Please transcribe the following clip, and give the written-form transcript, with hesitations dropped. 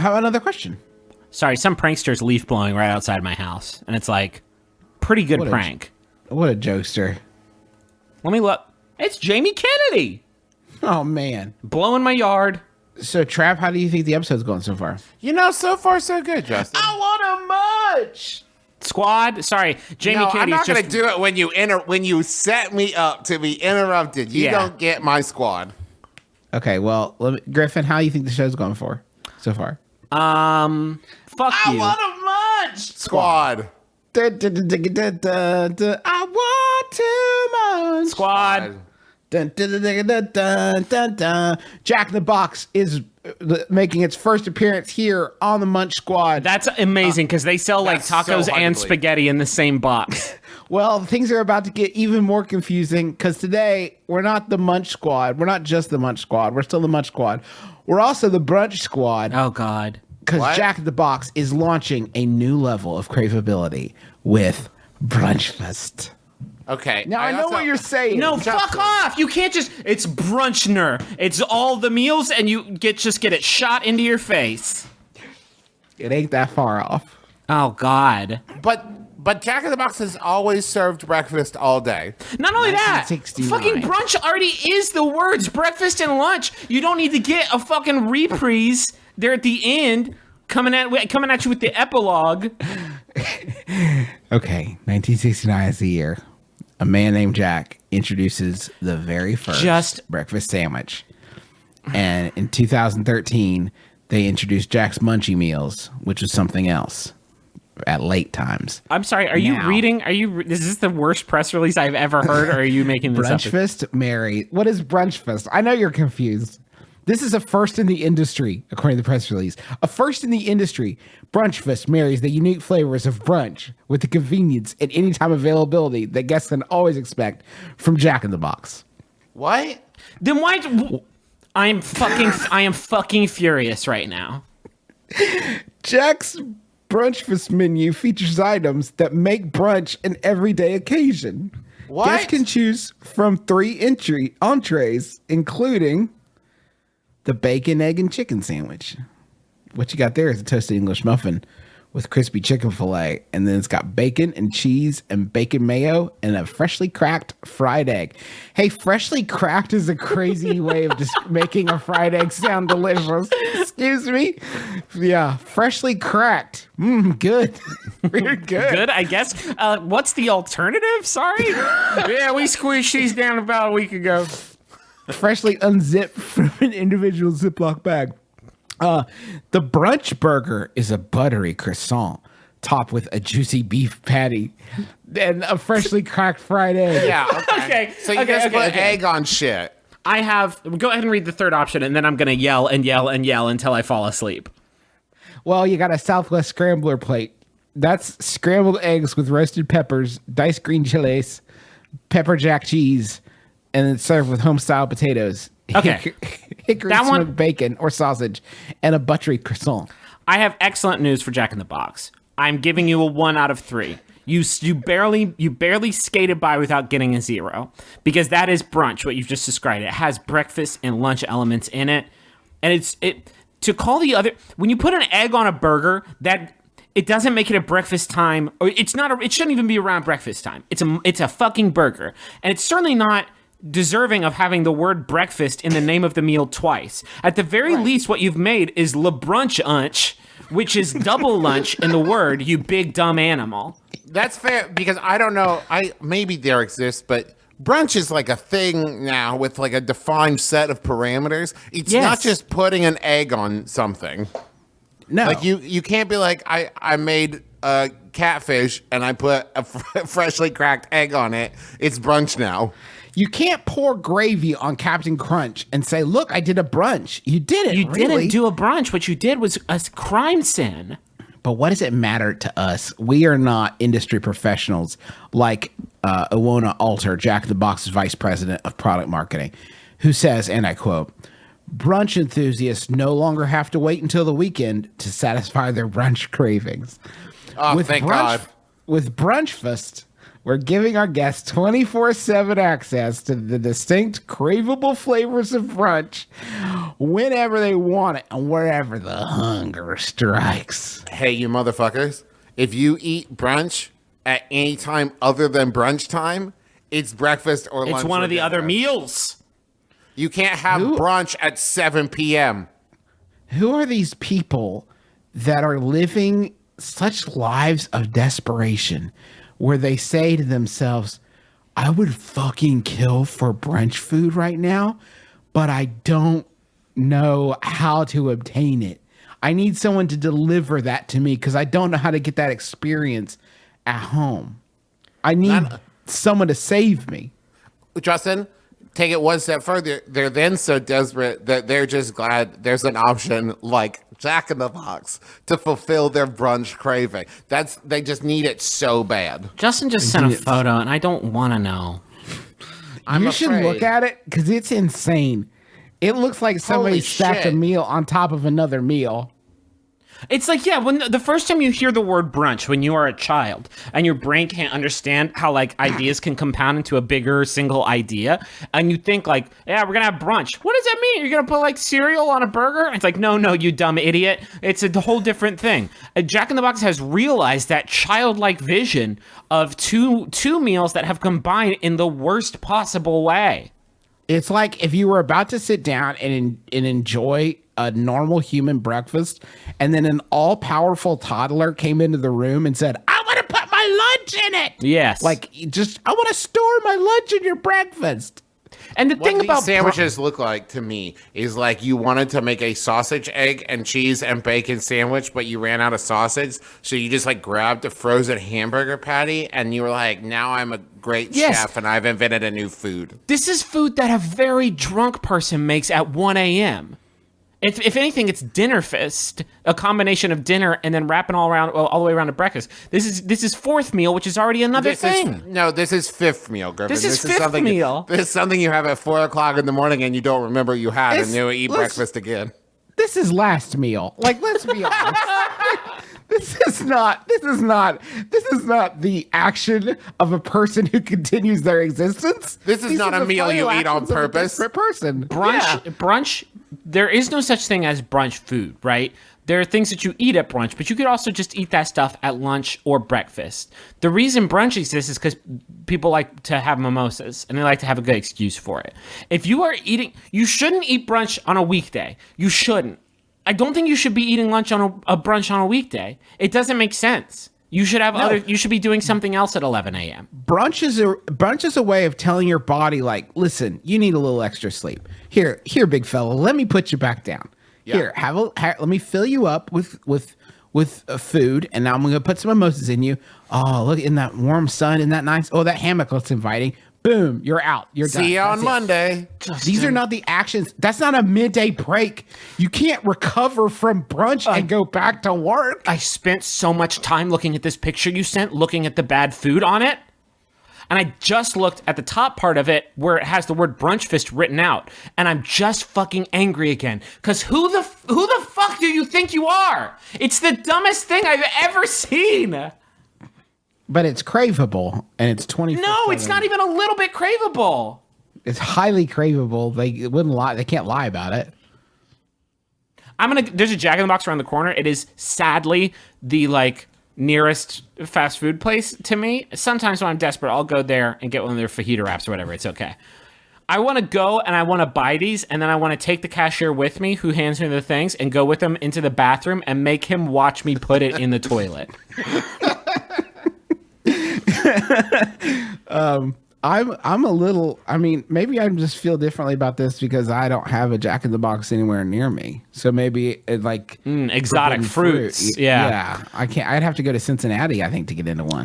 have another question. Sorry, some prankster's leaf blowing right outside my house, and it's like, pretty good prank. What a jokester. Let me look. It's Jamie Kennedy. Oh, man. Blowing my yard. So, Trav, how do you think the episode's going so far? So far so good, Justin. I want a Munch Squad. Sorry, Jamie Kennedy's I'm not just... going to do it when you set me up to be interrupted. You don't get my squad. Okay, well, Griffin, how do you think the show's going so far? Fuck you. I want a Munch Squad. I want to Munch Squad. Jack in the Box is making its first appearance here on the Munch Squad. That's amazing because they sell like tacos and spaghetti in the same box. Well, things are about to get even more confusing because today we're not the Munch Squad. We're not just the Munch Squad. We're still the Munch Squad. We're also the Brunch Squad. Oh, God. Because Jack in the Box is launching a new level of craveability with Brunchfast. Okay. Now, I know what you're saying. No, fuck off. You can't just... It's Brunchner. It's all the meals, and you just get it shot into your face. It ain't that far off. Oh, God. But Jack in the Box has always served breakfast all day. Not only that, 1969. fucking brunch already is the words breakfast and lunch. You don't need to get a fucking reprise there at the end coming at you with the epilogue. Okay, 1969 is the year. A man named Jack introduces the very first breakfast sandwich. And in 2013, they introduced Jack's Munchie Meals, which was something else at late times. I'm sorry, is this the worst press release I've ever heard, or are you making this up? Brunchfast Mary. What is Brunchfast? I know you're confused. This is a first in the industry, according to the press release. A first in the industry. Brunchfast marries the unique flavors of brunch with the convenience and anytime availability that guests can always expect from Jack in the Box. What? Then why... I am fucking furious right now. Jack's Brunchfast menu features items that make brunch an everyday occasion. What? Guests can choose from 3 entrees, including the bacon, egg, and chicken sandwich. What you got there is a toasted English muffin with crispy chicken fillet, and then it's got bacon and cheese and bacon mayo and a freshly cracked fried egg. Hey, freshly cracked is a crazy way of just making a fried egg sound delicious. Excuse me? Yeah, freshly cracked. Good. Very good. Good, I guess. What's the alternative? Sorry? Yeah, we squished these down about a week ago. Freshly unzipped from an individual Ziploc bag. The brunch burger is a buttery croissant topped with a juicy beef patty and a freshly cracked fried egg. Yeah, okay. So you just put egg on shit. Go ahead and read the third option, and then I'm going to yell and yell and yell until I fall asleep. Well, you got a Southwest Scrambler plate. That's scrambled eggs with roasted peppers, diced green chilies, pepper jack cheese, and it's served with home-style potatoes. Okay. Hickory smoked bacon or sausage, and a buttery croissant. I have excellent news for Jack in the Box. I'm giving you a 1 out of 3. You barely skated by without getting a 0, because that is brunch. What you've just described, it has breakfast and lunch elements in it, and to call the other when you put an egg on a burger that. It doesn't make it a breakfast time, or it shouldn't even be around breakfast time. It's a fucking burger, and it's certainly not deserving of having the word breakfast in the name of the meal twice. At the very least, what you've made is Le Brunch-unch, which is double lunch in the word, you big dumb animal. That's fair, because I don't know, maybe there exists, but brunch is like a thing now with like a defined set of parameters. It's not just putting an egg on something. No. Like you can't be like, I made a catfish and I put a freshly cracked egg on it. It's brunch now. You can't pour gravy on Captain Crunch and say, look, I did a brunch. You did it. You didn't do a brunch. What you did was a crime sin. But what does it matter to us? We are not industry professionals like Iwona Alter, Jack in the Box's vice president of product marketing, who says, and I quote, brunch enthusiasts no longer have to wait until the weekend to satisfy their brunch cravings. Oh, thank God. With Brunchfast, we're giving our guests 24/7 access to the distinct, craveable flavors of brunch whenever they want it and wherever the hunger strikes. Hey, you motherfuckers. If you eat brunch at any time other than brunch time, it's breakfast or lunch. It's one or of the dinner. other meals. You can't have brunch at 7 p.m. Who are these people that are living such lives of desperation where they say to themselves, I would fucking kill for brunch food right now, but I don't know how to obtain it. I need someone to deliver that to me because I don't know how to get that experience at home. I need someone to save me. Justin, take it one step further. They're then so desperate that they're just glad there's an option like Jack in the Box to fulfill their brunch craving. They just need it so bad. Justin just sent a photo, and I don't want to know. You should afraid. look at it because it's insane. It looks like somebody Holy stacked shit. a meal on top of another meal. It's like, yeah, when the first time you hear the word brunch when you are a child and your brain can't understand how like ideas can compound into a bigger single idea, and you think like, yeah, we're gonna have brunch. What does that mean? You're gonna put like cereal on a burger? It's like, no, you dumb idiot. It's a whole different thing. Jack in the Box has realized that childlike vision of two meals that have combined in the worst possible way. It's like if you were about to sit down and enjoy a normal human breakfast, and then an all-powerful toddler came into the room and said, I want to put my lunch in it. Yes. Like, I want to store my lunch in your breakfast. And the What thing these about sandwiches look like to me is like you wanted to make a sausage, egg, and cheese and bacon sandwich, but you ran out of sausage. So you just like grabbed a frozen hamburger patty and you were like, now I'm a great chef and I've invented a new food. This is food that a very drunk person makes at 1 a.m. If anything, it's dinner fest, a combination of dinner and then wrapping all the way around to breakfast. This is fourth meal, which is already another thing. This is fifth meal, Griffin. This is fifth meal. This is something you have at 4 o'clock in the morning and you don't remember you had, and then you eat let's- breakfast again. This is last meal. Like, let's be honest. This is not the action of a person who continues their existence. This is These not are a the meal you final eat on actions of a purpose. desperate person. Brunch, there is no such thing as brunch food, right? There are things that you eat at brunch, but you could also just eat that stuff at lunch or breakfast. The reason brunch exists is because people like to have mimosas, and they like to have a good excuse for it. If you are eating, you shouldn't eat brunch on a weekday. You shouldn't. I don't think you should be eating lunch on a brunch on a weekday. It doesn't make sense. You should have you should be doing something else at 11 a.m. Brunch is a way of telling your body, like, listen, you need a little extra sleep. Here, big fella, let me put you back down. Yeah. Here, let me fill you up with food, and now I'm gonna put some mimosas in you. Oh, look, in that warm sun, isn't that nice? Oh, that hammock looks inviting. Boom, you're out. You're done. See you on That's it. Monday. These are not the actions. That's not a midday break. You can't recover from brunch and go back to work. I spent so much time looking at this picture you sent, looking at the bad food on it. And I just looked at the top part of it where it has the word Brunchfast written out. And I'm just fucking angry again. Because who the fuck do you think you are? It's the dumbest thing I've ever seen. But it's craveable, and it's 24/7. No, it's not even a little bit craveable. It's highly craveable. They wouldn't lie. They can't lie about it. There's a Jack in the Box around the corner. It is sadly the like nearest fast food place to me. Sometimes when I'm desperate, I'll go there and get one of their fajita wraps or whatever. It's okay. I want to go and I want to buy these, and then I want to take the cashier with me who hands me the things and go with him into the bathroom and make him watch me put it in the toilet. I'm a little, I mean, maybe I just feel differently about this because I don't have a Jack in the Box anywhere near me. So maybe it like Exotic forbidden fruits. fruit. Yeah. Yeah. I'd have to go to Cincinnati, I think, to get into one.